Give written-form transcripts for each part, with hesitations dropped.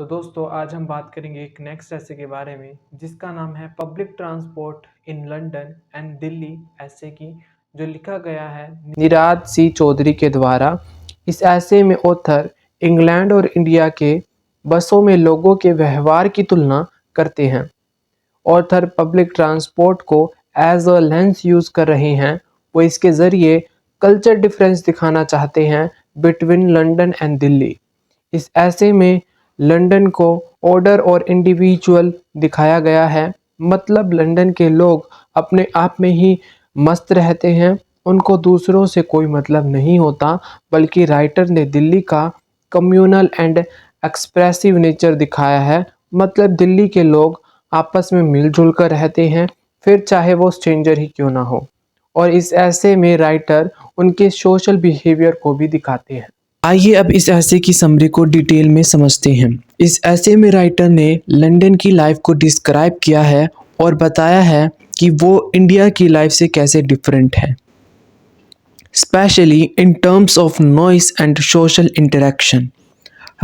तो दोस्तों आज हम बात करेंगे एक नेक्स्ट ऐसे के बारे में जिसका नाम है public transport in London and Delhi ऐसे की, जो लिखा गया है निराज सी चौधरी के द्वारा। इस ऐसे में ऑथर इंग्लैंड और इंडिया के बसों में लोगों के व्यवहार की तुलना करते हैं। ऑथर पब्लिक ट्रांसपोर्ट को एज अ लेंस यूज कर रहे हैं। वो इसके ज़रिए कल्चर डिफरेंस दिखाना चाहते हैं बिटवीन लंदन एंड दिल्ली। इस ऐसे में लंदन को ऑर्डर और इंडिविजुअल दिखाया गया है, मतलब लंदन के लोग अपने आप में ही मस्त रहते हैं, उनको दूसरों से कोई मतलब नहीं होता। बल्कि राइटर ने दिल्ली का कम्युनल एंड एक्सप्रेसिव नेचर दिखाया है, मतलब दिल्ली के लोग आपस में मिलजुल कर रहते हैं, फिर चाहे वो स्ट्रेंजर ही क्यों ना हो। और इस ऐसे में राइटर उनके सोशल बिहेवियर को भी दिखाते हैं। आइए अब इस ऐसे की समरी को डिटेल में समझते हैं। इस ऐसे में राइटर ने लंदन की लाइफ को डिस्क्राइब किया है और बताया है कि वो इंडिया की लाइफ से कैसे डिफरेंट है, specially in terms of noise and social interaction.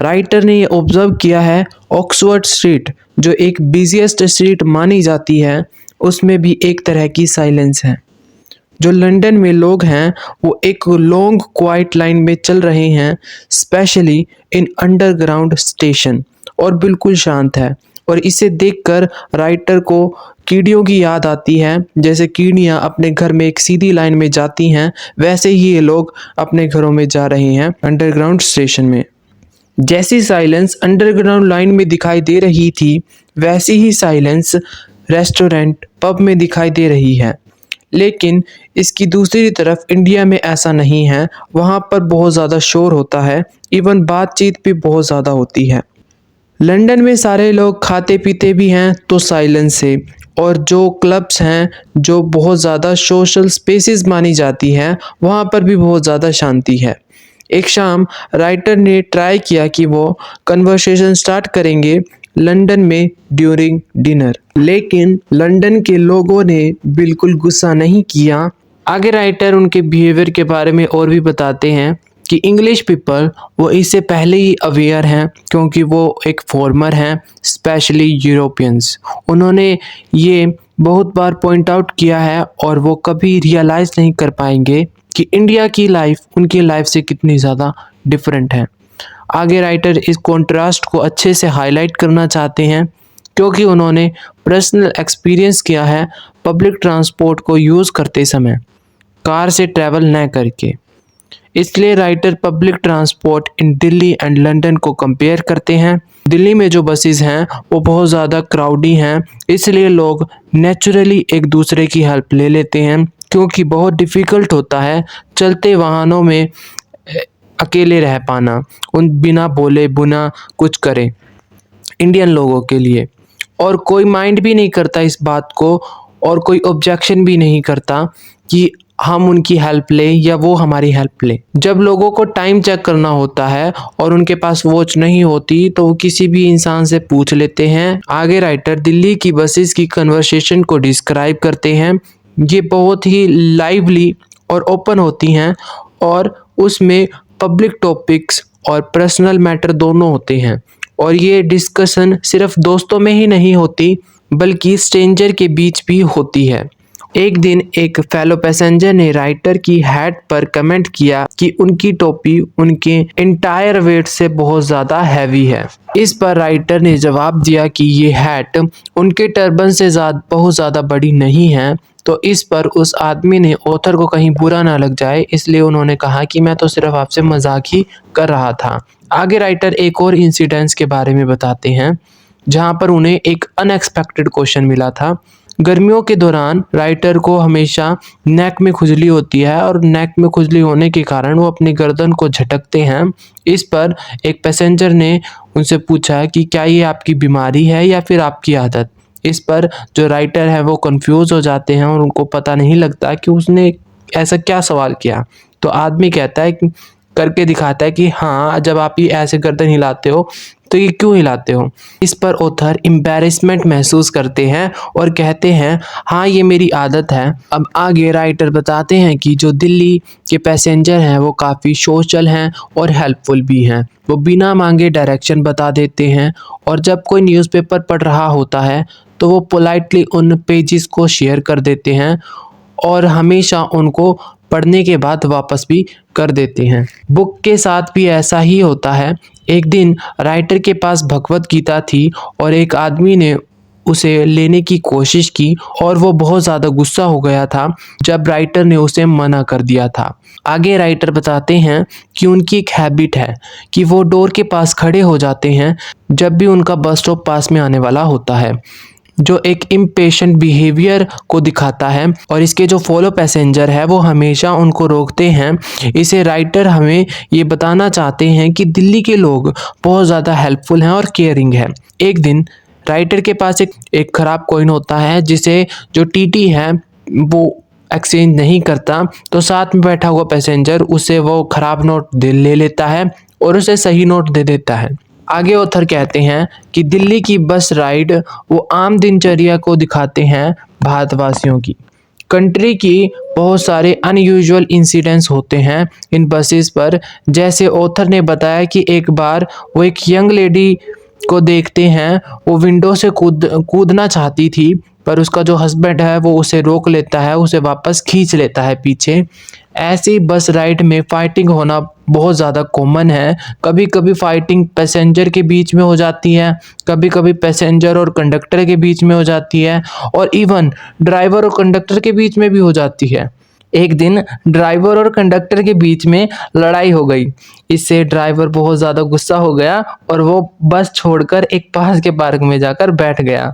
Writer ने ये ऑब्जर्व किया है ऑक्सफोर्ड स्ट्रीट, जो एक बिजिएस्ट स्ट्रीट मानी जाती है, उसमें भी एक तरह की साइलेंस है। जो लंदन में लोग हैं वो एक लॉन्ग क्वाइट लाइन में चल रहे हैं, स्पेशली इन अंडरग्राउंड स्टेशन, और बिल्कुल शांत है। और इसे देखकर राइटर को कीड़ियों की याद आती है। जैसे कीड़ियाँ अपने घर में एक सीधी लाइन में जाती हैं, वैसे ही ये लोग अपने घरों में जा रहे हैं अंडरग्राउंड स्टेशन में। जैसी साइलेंस अंडरग्राउंड लाइन में दिखाई दे रही थी, वैसी ही साइलेंस रेस्टोरेंट पब में दिखाई दे रही है। लेकिन इसकी दूसरी तरफ इंडिया में ऐसा नहीं है, वहाँ पर बहुत ज़्यादा शोर होता है, इवन बातचीत भी बहुत ज़्यादा होती है। लंदन में सारे लोग खाते पीते भी हैं तो साइलेंस है, और जो क्लब्स हैं, जो बहुत ज़्यादा सोशल स्पेसेस मानी जाती हैं, वहाँ पर भी बहुत ज़्यादा शांति है। एक शाम राइटर ने ट्राई किया कि वो कन्वर्सेशन स्टार्ट करेंगे लंदन में ड्यूरिंग डिनर, लेकिन लंदन के लोगों ने बिल्कुल गुस्सा नहीं किया। आगे राइटर उनके बिहेवियर के बारे में और भी बताते हैं कि इंग्लिश पीपल वो इससे पहले ही अवेयर हैं, क्योंकि वो एक फॉर्मर हैं, स्पेशली यूरोपियंस। उन्होंने ये बहुत बार पॉइंट आउट किया है और वो कभी रियलाइज़ नहीं कर पाएंगे कि इंडिया की लाइफ उनकी लाइफ से कितनी ज़्यादा डिफरेंट है। आगे राइटर इस कॉन्ट्रास्ट को अच्छे से हाईलाइट करना चाहते हैं, क्योंकि उन्होंने पर्सनल एक्सपीरियंस किया है पब्लिक ट्रांसपोर्ट को यूज़ करते समय, कार से ट्रैवल न करके। इसलिए writer public transport in Delhi and London को कंपेयर करते हैं। दिल्ली में जो बसेस हैं वो बहुत ज़्यादा क्राउडी हैं, इसलिए लोग नेचुरली एक दूसरे की हेल्प ले लेते हैं, क्योंकि बहुत डिफ़िकल्ट होता है चलते वाहनों में अकेले रह पाना, उन बिना बोले बिना कुछ करे इंडियन लोगों के लिए। और कोई माइंड भी नहीं करता इस बात को, और कोई ऑब्जेक्शन भी नहीं करता कि हम उनकी हेल्प लें या वो हमारी हेल्प लें। जब लोगों को टाइम चेक करना होता है और उनके पास वॉच नहीं होती, तो वो किसी भी इंसान से पूछ लेते हैं। आगे राइटर दिल्ली की बसेस की कन्वर्सेशन को डिस्क्राइब करते हैं। ये बहुत ही लाइवली और ओपन होती हैं, और उसमें पब्लिक टॉपिक्स और पर्सनल मैटर दोनों होते हैं। और ये डिस्कशन सिर्फ दोस्तों में ही नहीं होती, बल्कि स्ट्रेंजर के बीच भी होती है। एक दिन एक फेलो पैसेंजर ने राइटर की हैट पर कमेंट किया कि उनकी टोपी उनके इंटायर वेट से बहुत ज़्यादा हैवी है। इस पर राइटर ने जवाब दिया कि ये हैट उनके टर्बन से बहुत ज़्यादा बड़ी नहीं है। तो इस पर उस आदमी ने ऑथर को कहीं बुरा ना लग जाए, इसलिए उन्होंने कहा कि मैं तो सिर्फ आपसे मजाक ही कर रहा था। आगे राइटर एक और इंसिडेंट्स के बारे में बताते हैं, जहाँ पर उन्हें एक अनएक्सपेक्टेड क्वेश्चन मिला था। गर्मियों के दौरान राइटर को हमेशा नेक में खुजली होती है, और नेक में खुजली होने के कारण वो अपनी गर्दन को झटकते हैं। इस पर एक पैसेंजर ने उनसे पूछा कि क्या ये आपकी बीमारी है या फिर आपकी आदत। इस पर जो राइटर है वो कंफ्यूज हो जाते हैं और उनको पता नहीं लगता कि उसने ऐसा क्या सवाल किया। तो आदमी कहता है कि करके दिखाता है कि हाँ, जब आप ये ऐसे गर्दन हिलाते हो तो ये क्यों हिलाते हो? इस पर ऑथर एम्बैरेसमेंट महसूस करते हैं और कहते हैं हाँ ये मेरी आदत है। अब आगे राइटर बताते हैं कि जो दिल्ली के पैसेंजर हैं वो काफ़ी सोशल हैं और हेल्पफुल भी हैं। वो बिना मांगे डायरेक्शन बता देते हैं और जब कोई न्यूज़पेपर पढ़ रहा होता है तो वो पोलाइटली उन पेजेस को शेयर कर देते हैं और हमेशा उनको पढ़ने के बाद वापस भी कर देते हैं। बुक के साथ भी ऐसा ही होता है। एक दिन राइटर के पास भगवत गीता थी और एक आदमी ने उसे लेने की कोशिश की और वो बहुत ज़्यादा गुस्सा हो गया था जब राइटर ने उसे मना कर दिया था। आगे राइटर बताते हैं कि उनकी एक हैबिट है कि वो डोर के पास खड़े हो जाते हैं जब भी उनका बस स्टॉप पास में आने वाला होता है, जो एक इम्पेशेंट बिहेवियर को दिखाता है और इसके जो फॉलो पैसेंजर है वो हमेशा उनको रोकते हैं। इसे राइटर हमें ये बताना चाहते हैं कि दिल्ली के लोग बहुत ज़्यादा हेल्पफुल हैं और केयरिंग है। एक दिन राइटर के पास एक ख़राब कॉइन होता है जिसे जो टीटी है वो एक्सचेंज नहीं करता, तो साथ में बैठा हुआ पैसेंजर उसे वो ख़राब नोट ले लेता है और उसे सही नोट दे देता है। आगे ऑथर कहते हैं कि दिल्ली की बस राइड वो आम दिनचर्या को दिखाते हैं भारतवासियों की। कंट्री की बहुत सारे अनयूजुअल इंसिडेंट्स होते हैं इन बसेस पर। जैसे ऑथर ने बताया कि एक बार वो एक यंग लेडी को देखते हैं, वो विंडो से कूदना चाहती थी पर उसका जो हस्बैंड है वो उसे रोक लेता है, उसे वापस खींच लेता है पीछे। ऐसी बस राइड में फाइटिंग होना बहुत ज़्यादा कॉमन है। कभी कभी फाइटिंग पैसेंजर के बीच में हो जाती है, कभी कभी पैसेंजर और कंडक्टर के बीच में हो जाती है और इवन ड्राइवर और कंडक्टर के बीच में भी हो जाती है। एक दिन ड्राइवर और कंडक्टर के बीच में लड़ाई हो गई। इससे ड्राइवर बहुत ज़्यादा गुस्सा हो गया और वो बस छोड़कर एक पास के पार्क में जाकर बैठ गया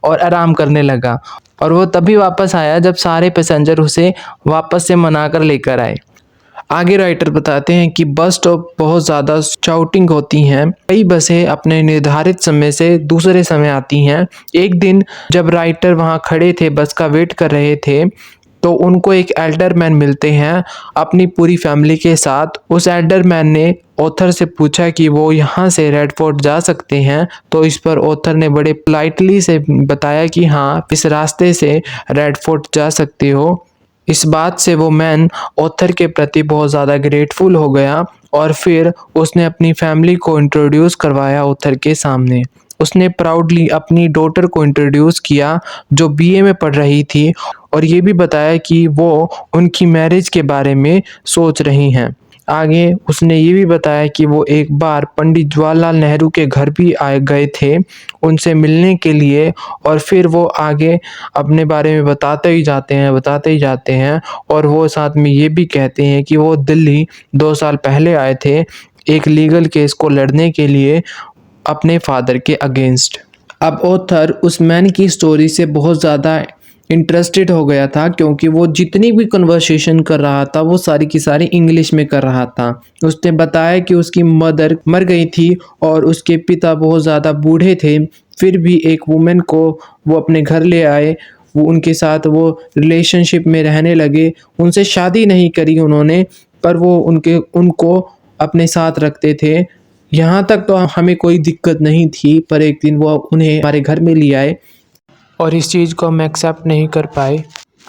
और आराम करने लगा और वो तभी वापस आया जब सारे पैसेंजर उसे वापस से मनाकर लेकर आए। आगे राइटर बताते हैं कि बस स्टॉप बहुत ज़्यादा शाउटिंग होती हैं। कई बसें अपने निर्धारित समय से दूसरे समय आती हैं। एक दिन जब राइटर वहाँ खड़े थे, बस का वेट कर रहे थे, तो उनको एक एल्डर मैन मिलते हैं अपनी पूरी फैमिली के साथ। उस एल्डर मैन ने ऑथर से पूछा कि वो यहाँ से रेड फोर्ट जा सकते हैं, तो इस पर ऑथर ने बड़े पोलाइटली से बताया कि हाँ इस रास्ते से रेड फोर्ट जा सकते हो। इस बात से वो मैन ऑथर के प्रति बहुत ज़्यादा ग्रेटफुल हो गया और फिर उसने अपनी फैमिली को इंट्रोड्यूस करवाया ऑथर के सामने। उसने प्राउडली अपनी डॉटर को इंट्रोड्यूस किया जो बीए में पढ़ रही थी और ये भी बताया कि वो उनकी मैरिज के बारे में सोच रही हैं। आगे उसने ये भी बताया कि वो एक बार पंडित जवाहरलाल नेहरू के घर भी आए गए थे उनसे मिलने के लिए और फिर वो आगे अपने बारे में बताते ही जाते हैं और वो साथ में ये भी कहते हैं कि वो दिल्ली 2 साल पहले आए थे एक लीगल केस को लड़ने के लिए अपने फादर के अगेंस्ट। अब ऑथर उस मैन की स्टोरी से बहुत ज़्यादा इंटरेस्टेड हो गया था क्योंकि वो जितनी भी कन्वर्सेशन कर रहा था वो सारी की सारी इंग्लिश में कर रहा था। उसने बताया कि उसकी मदर मर गई थी और उसके पिता बहुत ज़्यादा बूढ़े थे, फिर भी एक वुमेन को वो अपने घर ले आए, वो उनके साथ वो रिलेशनशिप में रहने लगे। उनसे शादी नहीं करी उन्होंने, पर वो उनको अपने साथ रखते थे। यहाँ तक तो हमें कोई दिक्कत नहीं थी, पर एक दिन वो उन्हें हमारे घर में ले आए और इस चीज़ को हम एक्सेप्ट नहीं कर पाए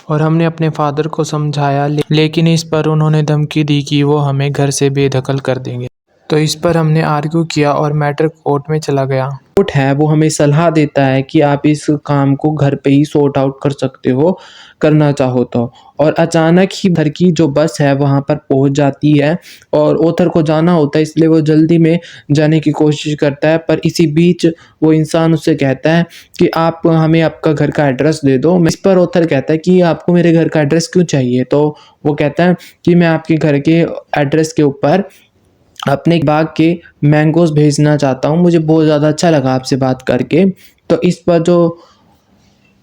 और हमने अपने फादर को समझाया, लेकिन इस पर उन्होंने धमकी दी कि वो हमें घर से बेदखल कर देंगे। तो इस पर हमने आर्ग्यू किया और मैटर कोर्ट में चला गया। कोर्ट है वो हमें सलाह देता है कि आप इस काम को घर पे ही सॉर्ट आउट कर सकते हो, करना चाहो तो। और अचानक ही घर की जो बस है वहाँ पर पहुँच जाती है और ऑथर को जाना होता है, इसलिए वो जल्दी में जाने की कोशिश करता है। पर इसी बीच वो इंसान उससे कहता है कि आप हमें आपका घर का एड्रेस दे दो। इस पर ऑथर कहता है कि आपको मेरे घर का एड्रेस क्यों चाहिए? तो वो कहता है कि मैं आपके घर के एड्रेस के ऊपर अपने बाग के मैंगोज़ भेजना चाहता हूँ, मुझे बहुत ज़्यादा अच्छा लगा आपसे बात करके। तो इस पर जो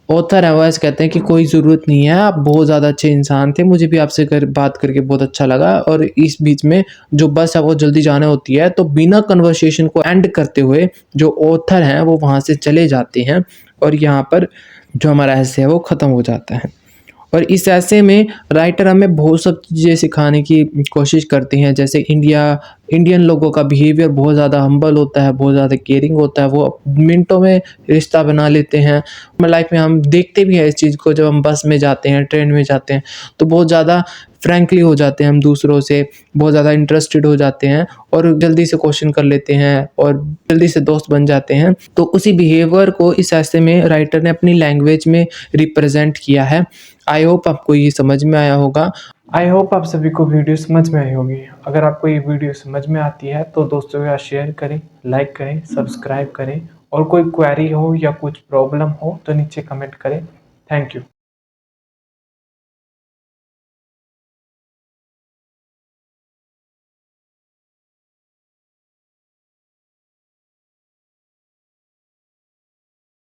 ऑथर है वो ऐसे कहते हैं कि कोई ज़रूरत नहीं है, आप बहुत ज़्यादा अच्छे इंसान थे, मुझे भी आपसे बात करके बहुत अच्छा लगा। और इस बीच में जो बस है वो जल्दी जाने होती है, तो बिना कन्वर्सेशन को एंड करते हुए जो ऑथर हैं वो वहाँ से चले जाते हैं और यहाँ पर जो हमारा ऐसे है वो ख़त्म हो जाता है। और इस ऐसे में राइटर हमें बहुत सब चीज़ें सिखाने की कोशिश करते हैं, जैसे इंडिया इंडियन लोगों का बिहेवियर बहुत ज़्यादा हम्बल होता है, बहुत ज़्यादा केयरिंग होता है, वो मिनटों में रिश्ता बना लेते हैं। लाइफ में हम देखते भी हैं इस चीज़ को, जब हम बस में जाते हैं, ट्रेन में जाते हैं, तो बहुत ज़्यादा फ्रैंकली हो जाते हैं हम दूसरों से, बहुत ज़्यादा इंटरेस्टेड हो जाते हैं और जल्दी से क्वेश्चन कर लेते हैं और जल्दी से दोस्त बन जाते हैं। तो उसी बिहेवियर को इस ऐसे में राइटर ने अपनी लैंग्वेज में रिप्रेजेंट किया है। आई होप आपको ये समझ में आया होगा। आई होप आप सभी को वीडियो समझ में आई होगी। अगर आपको ये वीडियो समझ में आती है तो दोस्तों के साथ शेयर करें, लाइक करें, सब्सक्राइब करें और कोई क्वेरी हो या कुछ प्रॉब्लम हो तो नीचे कमेंट करें। Thank you.